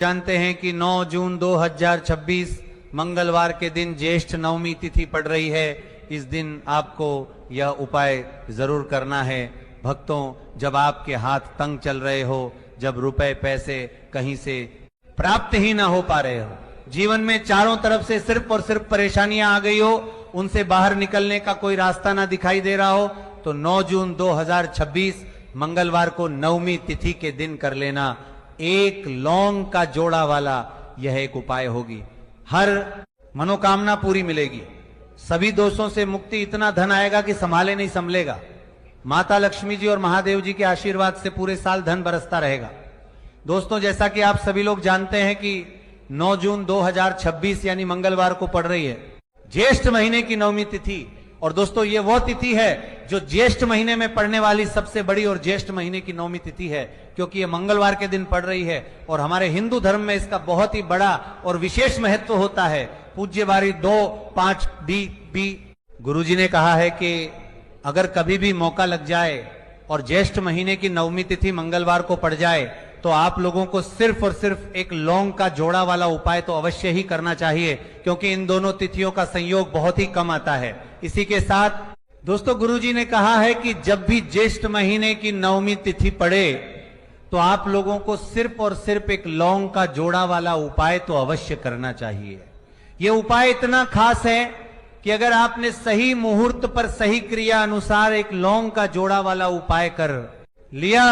जानते हैं कि 9 जून 2026 मंगलवार के दिन ज्येष्ठ नवमी तिथि पड़ रही है। इस दिन आपको यह उपाय जरूर करना है। भक्तों, जब आपके हाथ तंग चल रहे हो, जब रुपए पैसे कहीं से प्राप्त ही ना हो पा रहे हो, जीवन में चारों तरफ से सिर्फ और सिर्फ परेशानियां आ गई हो, उनसे बाहर निकलने का कोई रास्ता ना दिखाई दे रहा हो, तो 9 जून 2026 मंगलवार को नवमी तिथि के दिन कर लेना। एक लौंग का जोड़ा वाला यह एक उपाय होगी। हर मनोकामना पूरी मिलेगी, सभी दोषों से मुक्ति, इतना धन आएगा कि संभाले नहीं संभलेगा। माता लक्ष्मी जी और महादेव जी के आशीर्वाद से पूरे साल धन बरसता रहेगा। दोस्तों, जैसा कि आप सभी लोग जानते हैं कि 9 जून 2026 यानी मंगलवार को पड़ रही है ज्येष्ठ महीने की नवमी तिथि। और दोस्तों, ये वो तिथि है जो ज्येष्ठ महीने में पड़ने वाली सबसे बड़ी और ज्येष्ठ महीने की नवमी तिथि है, क्योंकि ये मंगलवार के दिन पड़ रही है। और हमारे हिंदू धर्म में इसका बहुत ही बड़ा और विशेष महत्व होता है। पूज्य बारी 2-5 गुरुजी ने कहा है कि अगर कभी भी मौका लग जाए और ज्येष्ठ महीने की नवमी तिथि मंगलवार को पड़ जाए, तो आप लोगों को सिर्फ और सिर्फ एक लौंग का जोड़ा वाला उपाय तो अवश्य ही करना चाहिए, क्योंकि इन दोनों तिथियों का संयोग बहुत ही कम आता है। इसी के साथ दोस्तों, गुरुजी ने कहा है कि जब भी ज्येष्ठ महीने की नवमी तिथि पड़े, तो आप लोगों को सिर्फ और सिर्फ एक लौंग का जोड़ा वाला उपाय तो अवश्य करना चाहिए। यह उपाय इतना खास है कि अगर आपने सही मुहूर्त पर सही क्रिया अनुसार एक लौंग का जोड़ा वाला उपाय कर लिया,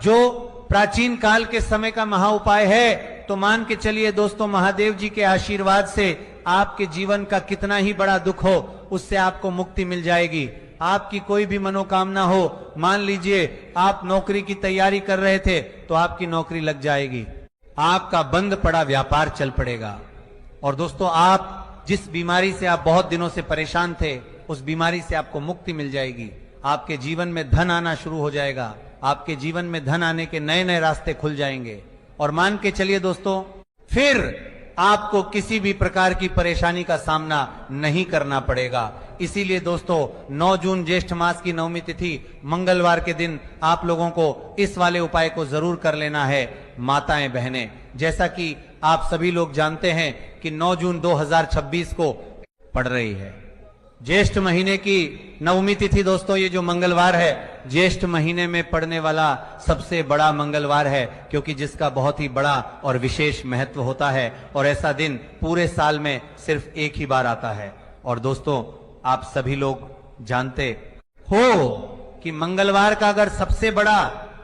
जो प्राचीन काल के समय का महा उपाय है, तो मान के चलिए दोस्तों, महादेव जी के आशीर्वाद से आपके जीवन का कितना ही बड़ा दुख हो, उससे आपको मुक्ति मिल जाएगी। आपकी कोई भी मनोकामना हो, मान लीजिए आप नौकरी की तैयारी कर रहे थे, तो आपकी नौकरी लग जाएगी। आपका बंद पड़ा व्यापार चल पड़ेगा। और दोस्तों, आप जिस बीमारी से आप बहुत दिनों से परेशान थे, उस बीमारी से आपको मुक्ति मिल जाएगी। आपके जीवन में धन आना शुरू हो जाएगा। आपके जीवन में धन आने के नए नए रास्ते खुल जाएंगे। और मान के चलिए दोस्तों, फिर आपको किसी भी प्रकार की परेशानी का सामना नहीं करना पड़ेगा। इसीलिए दोस्तों, 9 जून ज्येष्ठ मास की नवमी तिथि मंगलवार के दिन आप लोगों को इस वाले उपाय को जरूर कर लेना है। माताएं बहनें, जैसा कि आप सभी लोग जानते हैं कि 9 जून 2026 को पड़ रही है ज्येष्ठ महीने की नवमी तिथि। दोस्तों, ये जो मंगलवार है, ज्येष्ठ महीने में पड़ने वाला सबसे बड़ा मंगलवार है, क्योंकि जिसका बहुत ही बड़ा और विशेष महत्व होता है। और ऐसा दिन पूरे साल में सिर्फ एक ही बार आता है। और दोस्तों, आप सभी लोग जानते हो कि मंगलवार का अगर सबसे बड़ा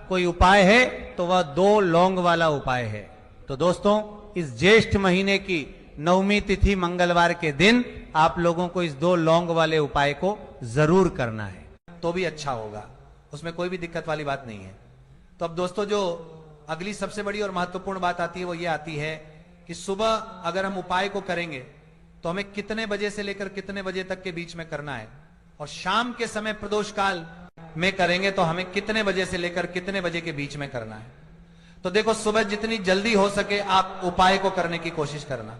कोई उपाय है, तो वह 2 लौंग वाला उपाय है। तो दोस्तों, इस ज्येष्ठ महीने की नवमी तिथि मंगलवार के दिन आप लोगों को इस 2 लौंग वाले उपाय को जरूर करना है, तो भी अच्छा होगा, उसमें कोई भी दिक्कत वाली बात नहीं है। तो अब दोस्तों, जो अगली सबसे बड़ी और महत्वपूर्ण बात आती है, वो ये आती है कि सुबह अगर हम उपाय को करेंगे, तो हमें कितने बजे से लेकर कितने बजे तक के बीच में करना है, और शाम के समय प्रदोष काल में करेंगे तो हमें कितने बजे से लेकर कितने बजे के बीच में करना है। तो देखो, सुबह जितनी जल्दी हो सके आप उपाय को करने की कोशिश करना।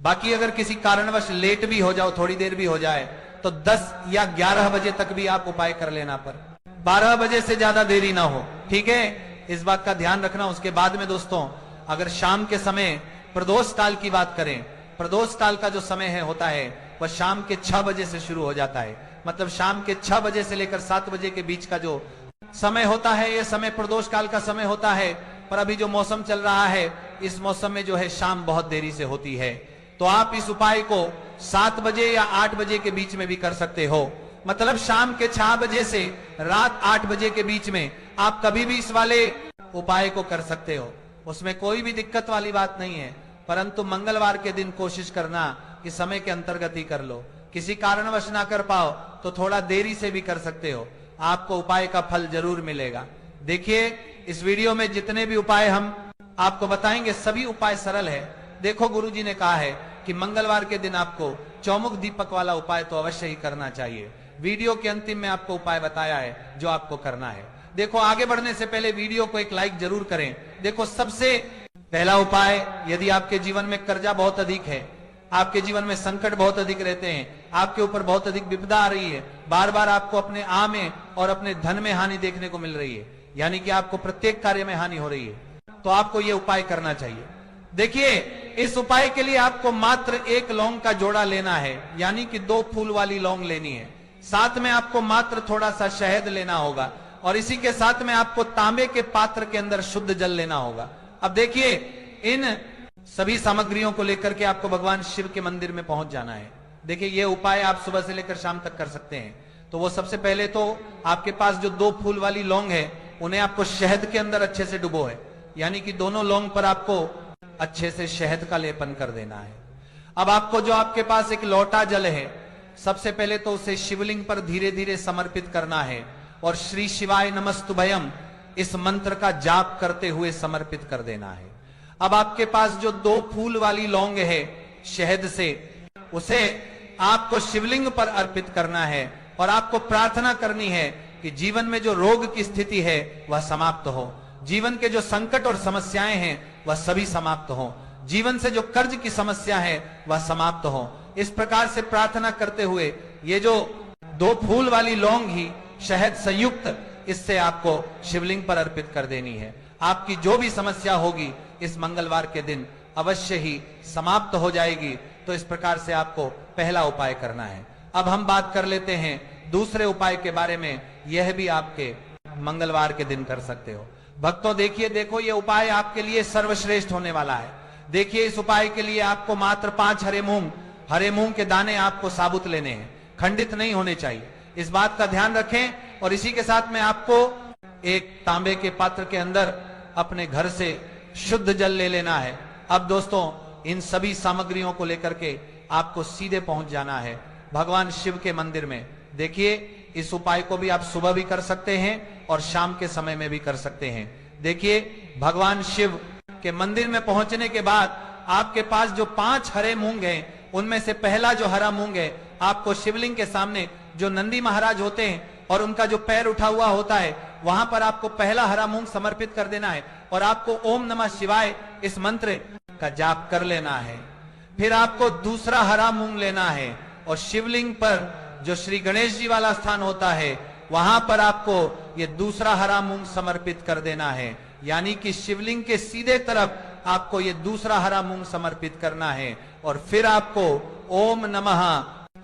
बाकी अगर किसी कारणवश लेट भी हो जाओ, थोड़ी देर भी हो जाए, तो 10 या 11 बजे तक भी आप उपाय कर लेना, पर 12 बजे से ज्यादा देरी ना हो, ठीक है? इस बात का ध्यान रखना। उसके बाद में दोस्तों, अगर शाम के समय प्रदोष काल की बात करें, प्रदोष काल का जो समय है होता है, वह शाम के 6 बजे से शुरू हो जाता है। मतलब शाम के 6 बजे से लेकर 7 बजे के बीच का जो समय होता है, यह समय प्रदोष काल का समय होता है। पर अभी जो मौसम चल रहा है, इस मौसम में जो है शाम बहुत देरी से होती है। तो आप इस उपाय को 7 बजे या 8 बजे के बीच में भी कर सकते हो। मतलब शाम के 6 बजे से रात 8 बजे के बीच में आप कभी भी इस वाले उपाय को कर सकते हो, उसमें कोई भी दिक्कत वाली बात नहीं है। परंतु मंगलवार के दिन कोशिश करना कि समय के अंतर्गत ही कर लो। किसी कारणवश ना कर पाओ तो थोड़ा देरी से भी कर सकते हो, आपको उपाय का फल जरूर मिलेगा। देखिए, इस वीडियो में जितने भी उपाय हम आपको बताएंगे, सभी उपाय सरल है। देखो, गुरुजी ने कहा है कि मंगलवार के दिन आपको चौमुख दीपक वाला उपाय तो अवश्य ही करना चाहिए। वीडियो के अंतिम में आपको उपाय बताया है जो आपको करना है। देखो, आगे बढ़ने से पहले वीडियो को एक लाइक जरूर करें। देखो, सबसे पहला उपाय, यदि आपके जीवन में कर्जा बहुत अधिक है, आपके जीवन में संकट बहुत अधिक रहते हैं, आपके ऊपर बहुत अधिक विपदा आ रही है, बार बार आपको अपने आय में और अपने धन में हानि देखने को मिल रही है, यानी कि आपको प्रत्येक कार्य में हानि हो रही है, तो आपको यह उपाय करना चाहिए। देखिए, इस उपाय के लिए आपको मात्र एक लौंग का जोड़ा लेना है, यानी कि 2 फूल वाली लौंग लेनी है। साथ में आपको मात्र थोड़ा सा शहद लेना होगा और इसी के साथ में आपको तांबे के पात्र के अंदर शुद्ध जल लेना होगा। अब देखिए, इन सभी सामग्रियों को लेकर के आपको भगवान शिव के मंदिर में पहुंच जाना है। देखिए, ये उपाय आप सुबह से लेकर शाम तक कर सकते हैं। तो वो सबसे पहले तो आपके पास जो 2 फूल वाली लौंग है, उन्हें आपको शहद के अंदर अच्छे से डुबो है, यानी कि दोनों लौंग पर आपको अच्छे से शहद का लेपन कर देना है। अब आपको जो आपके पास एक लोटा जल है, सबसे पहले तो उसे शिवलिंग पर धीरे धीरे समर्पित करना है और श्री शिवाय नमस्तुभयम इस मंत्र का जाप करते हुए समर्पित कर देना है। अब आपके पास जो 2 फूल वाली लौंग है शहद से, उसे आपको शिवलिंग पर अर्पित करना है और आपको प्रार्थना करनी है कि जीवन में जो रोग की स्थिति है वह समाप्त हो, जीवन के जो संकट और समस्याएं हैं वह सभी समाप्त हो, जीवन से जो कर्ज की समस्या है वह समाप्त हो। इस प्रकार से प्रार्थना करते हुए ये जो 2 फूल वाली लौंग ही शहद संयुक्त, इससे आपको शिवलिंग पर अर्पित कर देनी है। आपकी जो भी समस्या होगी इस मंगलवार के दिन अवश्य ही समाप्त हो जाएगी। तो इस प्रकार से आपको पहला उपाय करना है। अब हम बात कर लेते हैं दूसरे उपाय के बारे में। यह भी आपके मंगलवार के दिन कर सकते हो। भक्तों देखो ये उपाय आपके लिए सर्वश्रेष्ठ होने वाला है। देखिए, इस उपाय के लिए आपको मात्र 5 हरे मूंग के दाने आपको साबुत लेने हैं, खंडित नहीं होने चाहिए। इस बात का ध्यान रखें। और इसी के साथ में आपको एक तांबे के पात्र के अंदर अपने घर से शुद्ध जल ले लेना है। अब दोस्तों, इन सभी सामग्रियों को लेकर के आपको सीधे पहुंच जाना है भगवान शिव के मंदिर में। देखिए, इस उपाय को भी आप सुबह भी कर सकते हैं और शाम के समय में भी कर सकते हैं। देखिए, भगवान शिव के मंदिर में पहुंचने के बाद आपके पास जो 5 हरे मूंग हैं, उनमें से पहला जो हरा मूंग है, आपको शिवलिंग के सामने जो नंदी महाराज होते हैं और उनका जो पैर उठा हुआ होता है, वहां पर आपको पहला हरा मूंग समर्पित कर देना है और आपको ओम नमः शिवाय इस मंत्र का जाप कर लेना है। फिर आपको दूसरा हरा मूंग लेना है और शिवलिंग पर जो श्री गणेश जी वाला स्थान होता है, वहां पर आपको ये दूसरा हरा मूंग समर्पित कर देना है, यानी कि शिवलिंग के सीधे तरफ आपको ये दूसरा हरा मूंग समर्पित करना है। और फिर आपको ओम नमः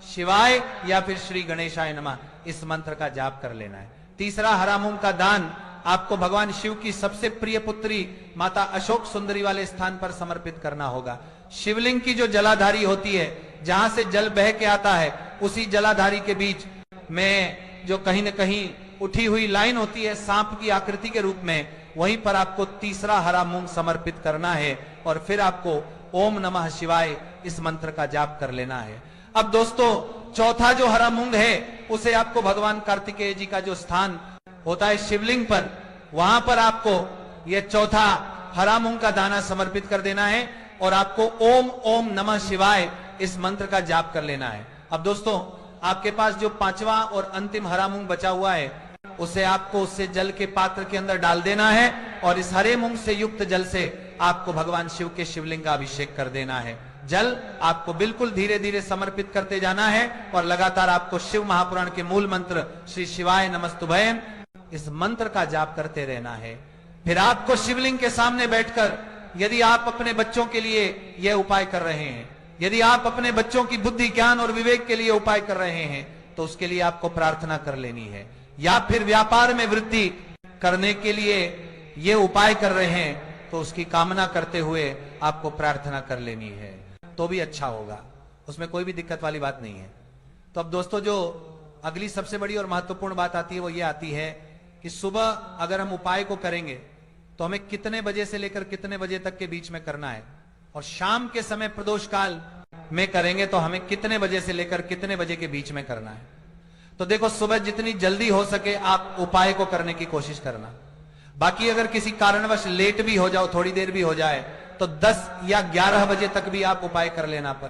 शिवाय या फिर श्री गणेशाय नमः इस मंत्र का जाप कर लेना है। तीसरा हरा मूंग का दान आपको भगवान शिव की सबसे प्रिय पुत्री माता अशोक सुंदरी वाले स्थान पर समर्पित करना होगा। शिवलिंग की जो जलाधारी होती है, जहां से जल बह के आता है, उसी जलाधारी के बीच में जो कहीं न कहीं उठी हुई लाइन होती है सांप की आकृति के रूप में, वहीं पर आपको तीसरा हरा मूंग समर्पित करना है और फिर आपको ओम नमः शिवाय इस मंत्र का जाप कर लेना है। अब दोस्तों, चौथा जो हरा मूंग है, उसे आपको भगवान कार्तिकेय जी का जो स्थान होता है शिवलिंग पर, वहां पर आपको यह चौथा हरा मूंग का दाना समर्पित कर देना है और आपको ओम ओम नमः शिवाय इस मंत्र का जाप कर लेना है। अब दोस्तों, आपके पास जो 5वां और अंतिम हरा मूंग बचा हुआ है, उसे आपको उससे जल के पात्र के अंदर डाल देना है और इस हरे मूंग से युक्त जल से आपको भगवान शिव के शिवलिंग का अभिषेक कर देना है। जल आपको बिल्कुल धीरे धीरे समर्पित करते जाना है और लगातार आपको शिव महापुराण के मूल मंत्र श्री शिवाय नमस्तुभयम इस मंत्र का जाप करते रहना है। फिर आपको शिवलिंग के सामने बैठकर, यदि आप अपने बच्चों के लिए यह उपाय कर रहे हैं, यदि आप अपने बच्चों की बुद्धि ज्ञान और विवेक के लिए उपाय कर रहे हैं, तो उसके लिए आपको प्रार्थना कर लेनी है। या फिर व्यापार में वृद्धि करने के लिए ये उपाय कर रहे हैं, तो उसकी कामना करते हुए आपको प्रार्थना कर लेनी है, तो भी अच्छा होगा, उसमें कोई भी दिक्कत वाली बात नहीं है। तो अब दोस्तों, जो अगली सबसे बड़ी और महत्वपूर्ण बात आती है वो ये आती है कि सुबह अगर हम उपाय को करेंगे तो हमें कितने बजे से लेकर कितने बजे तक के बीच में करना है, और शाम के समय प्रदोष काल में करेंगे तो हमें कितने बजे से लेकर कितने बजे के बीच में करना है। तो देखो, सुबह जितनी जल्दी हो सके आप उपाय को करने की कोशिश करना। बाकी अगर किसी कारणवश लेट भी हो जाओ, थोड़ी देर भी हो जाए, तो 10 या 11 बजे तक भी आप उपाय कर लेना, पर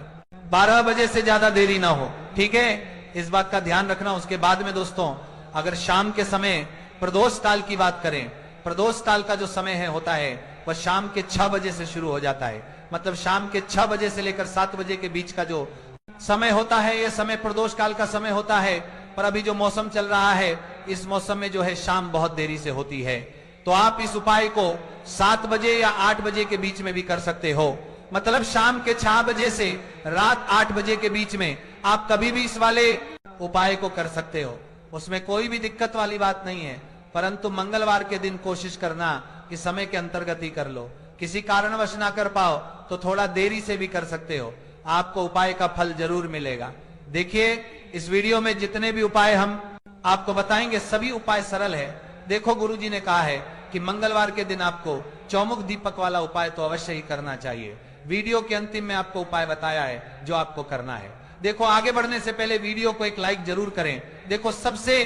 12 बजे से ज्यादा देरी ना हो, ठीक है, इस बात का ध्यान रखना। उसके बाद में दोस्तों, अगर शाम के समय प्रदोष काल की बात करें, प्रदोष काल का जो समय है होता है वह शाम के 6 बजे से शुरू हो जाता है। मतलब शाम के 6 बजे से लेकर 7 बजे के बीच का जो समय होता है, यह समय प्रदोष काल का समय होता है। पर अभी जो मौसम चल रहा है, इस मौसम में जो है शाम बहुत देरी से होती है, तो आप इस उपाय को 7 बजे या 8 बजे के बीच में भी कर सकते हो। मतलब शाम के 6 बजे से रात 8 बजे के बीच में आप कभी भी इस वाले उपाय को कर सकते हो, उसमें कोई भी दिक्कत वाली बात नहीं है। परंतु मंगलवार के दिन कोशिश करना कि समय के अंतर्गत ही कर लो। किसी कारणवश ना कर पाओ तो थोड़ा देरी से भी कर सकते हो, आपको उपाय का फल जरूर मिलेगा। देखिए, इस वीडियो में जितने भी उपाय हम आपको बताएंगे सभी उपाय सरल है। देखो, गुरुजी ने कहा है कि मंगलवार के दिन आपको चौमुख दीपक वाला उपाय तो अवश्य ही करना चाहिए। वीडियो के अंतिम में आपको उपाय बताया है जो आपको करना है। देखो, आगे बढ़ने से पहले वीडियो को एक लाइक जरूर करें। देखो, सबसे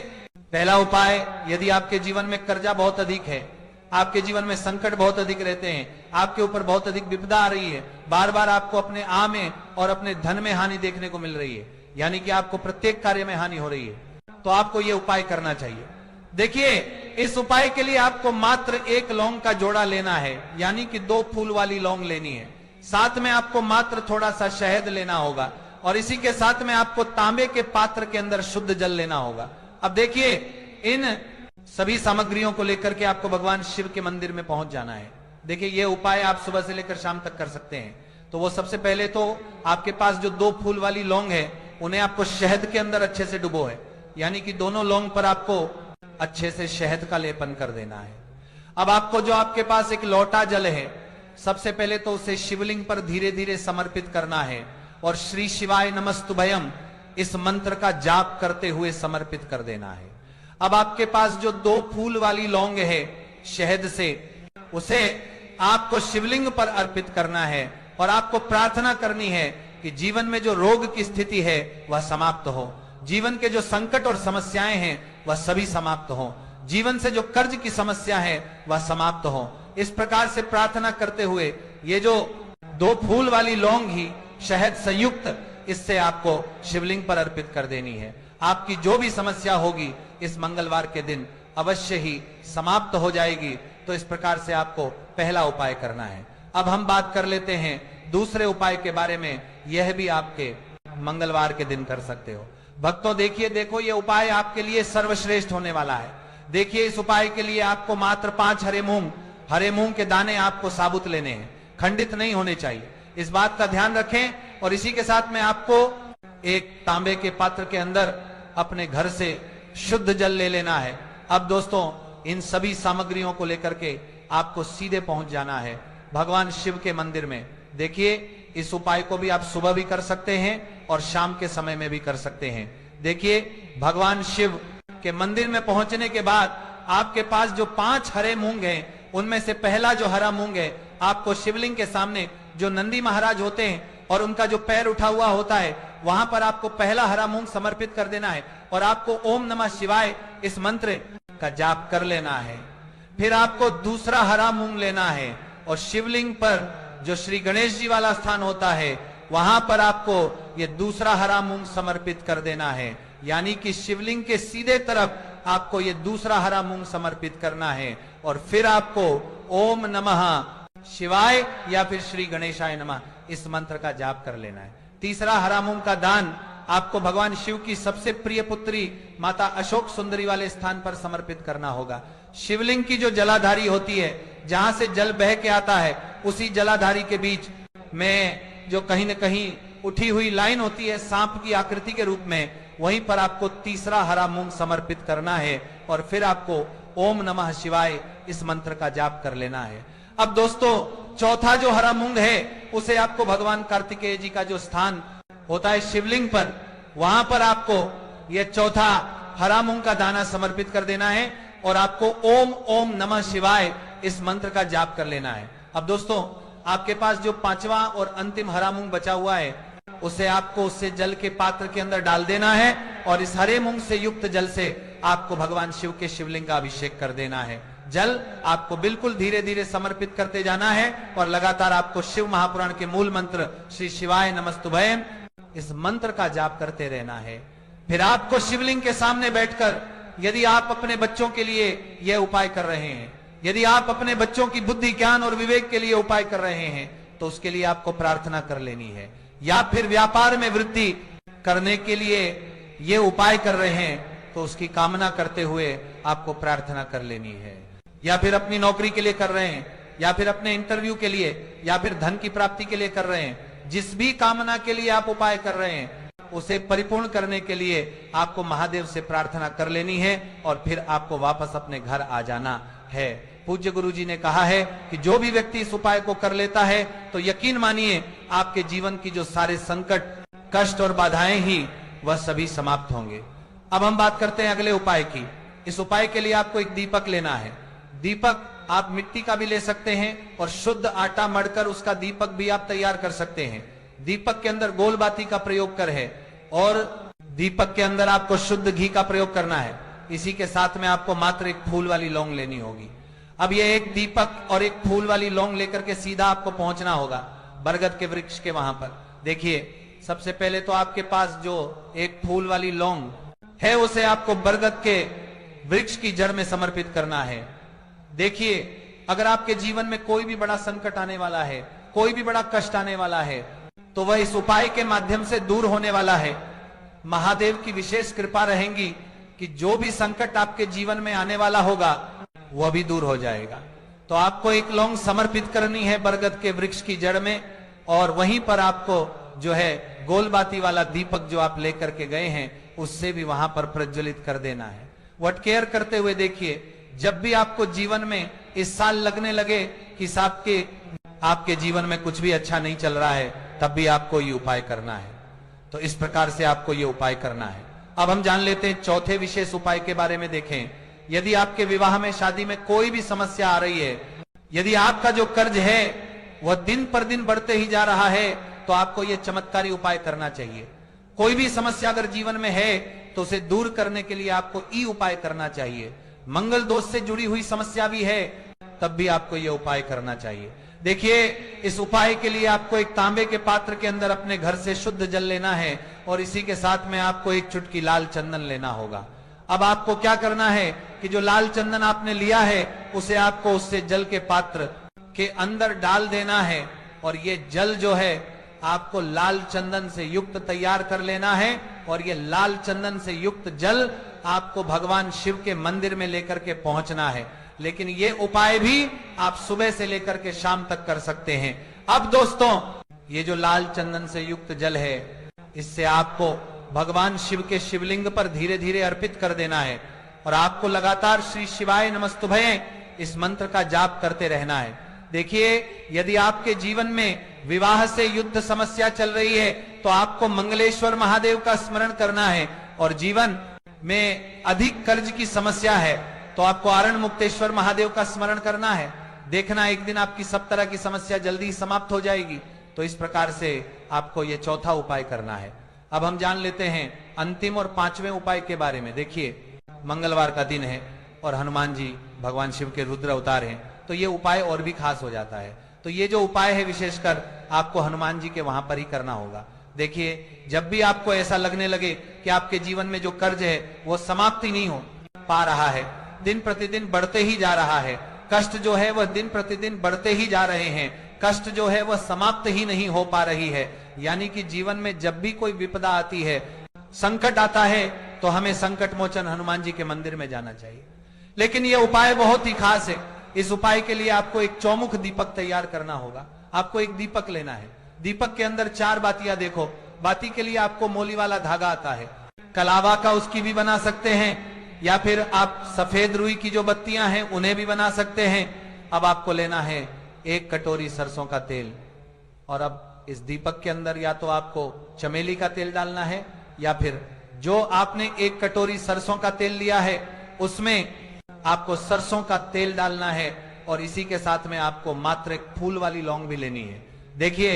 पहला उपाय, यदि आपके जीवन में कर्जा बहुत अधिक है, आपके जीवन में संकट बहुत अधिक रहते हैं, आपके ऊपर बहुत अधिक विपदा आ रही है, बार बार आपको अपने आ में और अपने धन में हानि देखने को मिल रही है, यानी कि आपको प्रत्येक कार्य में हानि हो रही है, तो आपको यह उपाय करना चाहिए। देखिए, इस उपाय के लिए आपको मात्र 1 लौंग का जोड़ा लेना है, यानी कि 2 फूल वाली लौंग लेनी है। साथ में आपको मात्र थोड़ा सा शहद लेना होगा और इसी के साथ में आपको तांबे के पात्र के अंदर शुद्ध जल लेना होगा। अब देखिए, इन सभी सामग्रियों को लेकर के आपको भगवान शिव के मंदिर में पहुंच जाना है। देखिए, ये उपाय आप सुबह से लेकर शाम तक कर सकते हैं। तो वो सबसे पहले तो आपके पास जो 2 फूल वाली लौंग है, उन्हें आपको शहद के अंदर अच्छे से डुबो है, यानी कि दोनों लौंग पर आपको अच्छे से शहद का लेपन कर देना है। अब आपको जो आपके पास एक लोटा जल है, सबसे पहले तो उसे शिवलिंग पर धीरे धीरे समर्पित करना है और श्री शिवाय नमस्तुभयम इस मंत्र का जाप करते हुए समर्पित कर देना है। अब आपके पास जो 2 फूल वाली लौंग है शहद से, उसे आपको शिवलिंग पर अर्पित करना है और आपको प्रार्थना करनी है कि जीवन में जो रोग की स्थिति है वह समाप्त हो, जीवन के जो संकट और समस्याएं हैं वह सभी समाप्त हो, जीवन से जो कर्ज की समस्या है वह समाप्त हो। इस प्रकार से प्रार्थना करते हुए ये जो 2 फूल वाली लौंग ही शहद संयुक्त, इससे आपको शिवलिंग पर अर्पित कर देनी है। आपकी जो भी समस्या होगी इस मंगलवार के दिन अवश्य ही समाप्त हो जाएगी। तो इस प्रकार से आपको पहला उपाय करना है। अब हम बात कर लेते हैं दूसरे उपाय के बारे में। यह भी आपके मंगलवार के दिन कर सकते हो। भक्तों, देखो ये उपाय आपके लिए सर्वश्रेष्ठ होने वाला है। देखिए, इस उपाय के लिए आपको मात्र 5 हरे मूंग के दाने आपको साबुत लेने हैं, खंडित नहीं होने चाहिए, इस बात का ध्यान रखें। और इसी के साथ में आपको एक तांबे के पात्र के अंदर अपने घर से शुद्ध जल ले लेना है। अब दोस्तों, इन सभी सामग्रियों को लेकर के आपको सीधे पहुंच जाना है भगवान शिव के मंदिर में। देखिए, इस उपाय को भी आप सुबह भी कर सकते हैं और शाम के समय में भी कर सकते हैं। देखिए, भगवान शिव के मंदिर में पहुंचने के बाद आपके पास जो 5 हरे मूंग हैं, उनमें से पहला जो हरा मूंग है, आपको शिवलिंग के सामने जो नंदी महाराज होते हैं और उनका जो पैर उठा हुआ होता है, वहां पर आपको पहला हरा मूंग समर्पित कर देना है और आपको ओम नमः शिवाय इस मंत्र का जाप कर लेना है। फिर आपको दूसरा हरा मूंग लेना है और शिवलिंग पर जो श्री गणेश जी वाला स्थान होता है, वहां पर आपको ये दूसरा हरा मूंग समर्पित कर देना है, यानी कि शिवलिंग के सीधे तरफ आपको ये दूसरा हरा मूंग समर्पित करना है। और फिर आपको ओम नमः शिवाय या फिर श्री गणेशाय नमः इस मंत्र का जाप कर लेना है। तीसरा हरा मूंग का दान आपको भगवान शिव की सबसे प्रिय पुत्री माता अशोक सुंदरी वाले स्थान पर समर्पित करना होगा। शिवलिंग की जो जलाधारी होती है, जहां से जल बह के आता है, उसी जलाधारी के बीच में जो कहीं न कहीं उठी हुई लाइन होती है सांप की आकृति के रूप में, वहीं पर आपको तीसरा हरा मूंग समर्पित करना है और फिर आपको ओम नमः शिवाय इस मंत्र का जाप कर लेना है। अब दोस्तों, चौथा जो हरा मूंग है, उसे आपको भगवान कार्तिकेय जी का जो स्थान होता है शिवलिंग पर, वहां पर आपको यह चौथा हरा मूंग का दाना समर्पित कर देना है और आपको ओम ओम नमः शिवाय इस मंत्र का जाप कर लेना है। अब दोस्तों, आपके पास जो 5वां और अंतिम हरा मूंग बचा हुआ है, उसे आपको उससे जल के पात्र के अंदर डाल देना है और इस हरे मूंग से युक्त जल से आपको भगवान शिव के शिवलिंग का अभिषेक कर देना है। जल आपको बिल्कुल धीरे धीरे समर्पित करते जाना है और लगातार आपको शिव महापुराण के मूल मंत्र श्री शिवाय नमस्तुभयम इस मंत्र का जाप करते रहना है। फिर आपको शिवलिंग के सामने बैठकर, यदि आप अपने बच्चों के लिए यह उपाय कर रहे हैं, यदि आप अपने बच्चों की बुद्धि ज्ञान और विवेक के लिए उपाय कर रहे हैं, तो उसके लिए आपको प्रार्थना कर लेनी है। या फिर व्यापार में वृद्धि करने के लिए ये उपाय कर रहे हैं, तो उसकी कामना करते हुए आपको प्रार्थना कर लेनी है। या फिर अपनी नौकरी के लिए कर रहे हैं, या फिर अपने इंटरव्यू के लिए, या फिर धन की प्राप्ति के लिए कर रहे हैं, जिस भी कामना के लिए आप उपाय कर रहे हैं उसे परिपूर्ण करने के लिए आपको महादेव से प्रार्थना कर लेनी है और फिर आपको वापस अपने घर आ जाना है। पूज्य गुरु जी ने कहा है कि जो भी व्यक्ति इस उपाय को कर लेता है तो यकीन मानिए आपके जीवन की जो सारे संकट, कष्ट और बाधाएं ही वह सभी समाप्त होंगे। अब हम बात करते हैं अगले उपाय की। इस उपाय के लिए आपको एक दीपक लेना है। दीपक आप मिट्टी का भी ले सकते हैं और शुद्ध आटा मढ़कर उसका दीपक भी आप तैयार कर सकते हैं। दीपक के अंदर गोल बाती का प्रयोग कर है और दीपक के अंदर आपको शुद्ध घी का प्रयोग करना है। इसी के साथ में आपको मात्र एक फूल वाली लौंग लेनी होगी। अब ये एक दीपक और एक फूल वाली लौंग लेकर के सीधा आपको पहुंचना होगा बरगद के वृक्ष के वहां पर। देखिए, सबसे पहले तो आपके पास जो एक फूल वाली लौंग है उसे आपको बरगद के वृक्ष की जड़ में समर्पित करना है। देखिए, अगर आपके जीवन में कोई भी बड़ा संकट आने वाला है, कोई भी बड़ा कष्ट आने वाला है, तो वह इस उपाय के माध्यम से दूर होने वाला है। महादेव की विशेष कृपा रहेगी कि जो भी संकट आपके जीवन में आने वाला होगा वह भी दूर हो जाएगा। तो आपको एक लौंग समर्पित करनी है बरगद के वृक्ष की जड़ में और वहीं पर आपको जो है गोलबाती वाला दीपक जो आप लेकर के गए हैं उससे भी वहां पर प्रज्वलित कर देना है। व्हाट केयर करते हुए देखिए, जब भी आपको जीवन में इस साल लगने लगे कि आपके जीवन में कुछ भी अच्छा नहीं चल रहा है, तब भी आपको ये उपाय करना है। तो इस प्रकार से आपको ये उपाय करना है। अब हम जान लेते हैं चौथे विशेष उपाय के बारे में। देखें, यदि आपके विवाह में, शादी में कोई भी समस्या आ रही है, यदि आपका जो कर्ज है वह दिन पर दिन बढ़ते ही जा रहा है, तो आपको यह चमत्कारी उपाय करना चाहिए। कोई भी समस्या अगर जीवन में है तो उसे दूर करने के लिए आपको ई उपाय करना चाहिए। मंगल दोष से जुड़ी हुई समस्या भी है तब भी आपको यह उपाय करना चाहिए। देखिए, इस उपाय के लिए आपको एक तांबे के पात्र के अंदर अपने घर से शुद्ध जल लेना है और इसी के साथ में आपको एक चुटकी लाल चंदन लेना होगा। अब आपको क्या करना है कि जो लाल चंदन आपने लिया है उसे आपको उससे जल के पात्र के अंदर डाल देना है और ये जल जो है आपको लाल चंदन से युक्त तैयार कर लेना है और ये लाल चंदन से युक्त जल आपको भगवान शिव के मंदिर में लेकर के पहुंचना है। लेकिन ये उपाय भी आप सुबह से लेकर के शाम तक कर सकते हैं। अब दोस्तों, ये जो लाल चंदन से युक्त जल है इससे आपको भगवान शिव के शिवलिंग पर धीरे धीरे अर्पित कर देना है और आपको लगातार श्री शिवाय नमस्तुभये इस मंत्र का जाप करते रहना है। देखिए, यदि आपके जीवन में विवाह से युद्ध समस्या चल रही है तो आपको मंगलेश्वर महादेव का स्मरण करना है और जीवन में अधिक कर्ज की समस्या है तो आपको आरण मुक्तेश्वर महादेव का स्मरण करना है। देखना, एक दिन आपकी सब तरह की समस्या जल्दी ही समाप्त हो जाएगी। तो इस प्रकार से आपको यह चौथा उपाय करना है। अब हम जान लेते हैं अंतिम और पांचवें उपाय के बारे में। देखिए, मंगलवार का दिन है और हनुमान जी भगवान शिव के रुद्र अवतार हैं, तो ये उपाय और भी खास हो जाता है। तो ये जो उपाय है विशेषकर आपको हनुमान जी के वहां पर ही करना होगा। देखिए, जब भी आपको ऐसा लगने लगे कि आपके जीवन में जो कर्ज है वो समाप्त ही नहीं हो पा रहा है, दिन प्रतिदिन बढ़ते ही जा रहा है, कष्ट जो है वह दिन प्रतिदिन बढ़ते ही जा रहे हैं, कष्ट जो है वह समाप्त ही नहीं हो पा रही है, यानी कि जीवन में जब भी कोई विपदा आती है, संकट आता है, तो हमें संकट मोचन हनुमान जी के मंदिर में जाना चाहिए। लेकिन यह उपाय बहुत ही खास है। इस उपाय के लिए आपको एक चौमुख दीपक तैयार करना होगा। आपको एक दीपक लेना है। दीपक के अंदर 4 बातियां, देखो, बाती के लिए आपको मोली वाला धागा आता है, कलावा का उसकी भी बना सकते हैं, या फिर आप सफेद रुई की जो बत्तियां हैं उन्हें भी बना सकते हैं। अब आपको लेना है 1 कटोरी सरसों का तेल और अब इस दीपक के अंदर या तो आपको चमेली का तेल डालना है या फिर जो आपने 1 कटोरी सरसों का तेल लिया है उसमें आपको सरसों का तेल डालना है और इसी के साथ में आपको मात्र एक फूल वाली लौंग भी लेनी है। देखिए,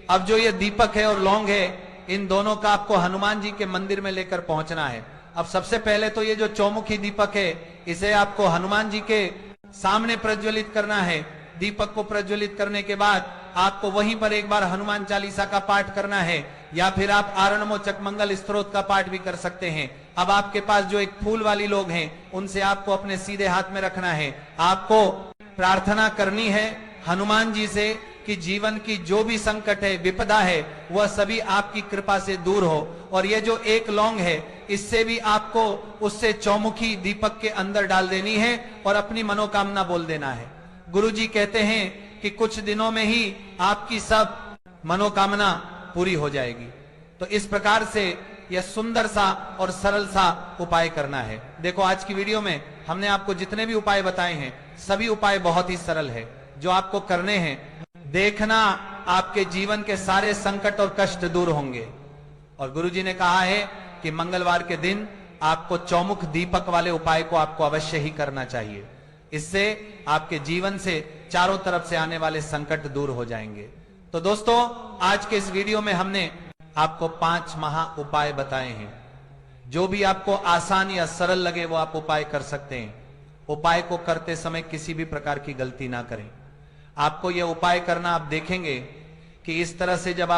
अब जो ये दीपक है और लौंग है, इन दोनों का आपको हनुमान जी के मंदिर में लेकर पहुंचना है। अब सबसे पहले तो ये जो चौमुखी दीपक है इसे आपको हनुमान जी के सामने प्रज्वलित करना है। दीपक को प्रज्वलित करने के बाद आपको वहीं पर एक बार हनुमान चालीसा का पाठ करना है या फिर आप आरणमोचक मंगल स्तोत्र का पाठ भी कर सकते हैं। अब आपके पास जो एक फूल वाली लोग हैं उनसे आपको अपने सीधे हाथ में रखना है। आपको प्रार्थना करनी है हनुमान जी से कि जीवन की जो भी संकट है, विपदा है, वह सभी आपकी कृपा से दूर हो। और ये जो एक लौंग है, इससे भी आपको उससे चौमुखी दीपक के अंदर डाल देनी है और अपनी मनोकामना बोल देना है। गुरुजी कहते हैं कि कुछ दिनों में ही आपकी सब मनोकामना पूरी हो जाएगी। तो इस प्रकार से यह सुंदर सा और सरल सा उपाय करना है। देखो, आज की वीडियो में हमने आपको जितने भी उपाय बताए हैं, सभी उपाय बहुत ही सरल है। जो आपको करने हैं, देखना आपके जीवन के सारे संकट और कष्ट दूर होंगे। और गुरुजी ने कहा है कि मंगलवार के दिन आपको चौमुख दीपक वाले उपाय को आपको अवश्य ही करना चाहिए। इससे आपके जीवन से चारों तरफ से आने वाले संकट दूर हो जाएंगे। तो दोस्तों, आज के इस वीडियो में हमने आपको 5 महा उपाय बताए हैं। जो भी आपको आसान या सरल लगे वो आप उपाय कर सकते हैं। उपाय को करते समय किसी भी प्रकार की गलती ना करें। आपको यह उपाय करना, आप देखेंगे कि इस तरह से जब आप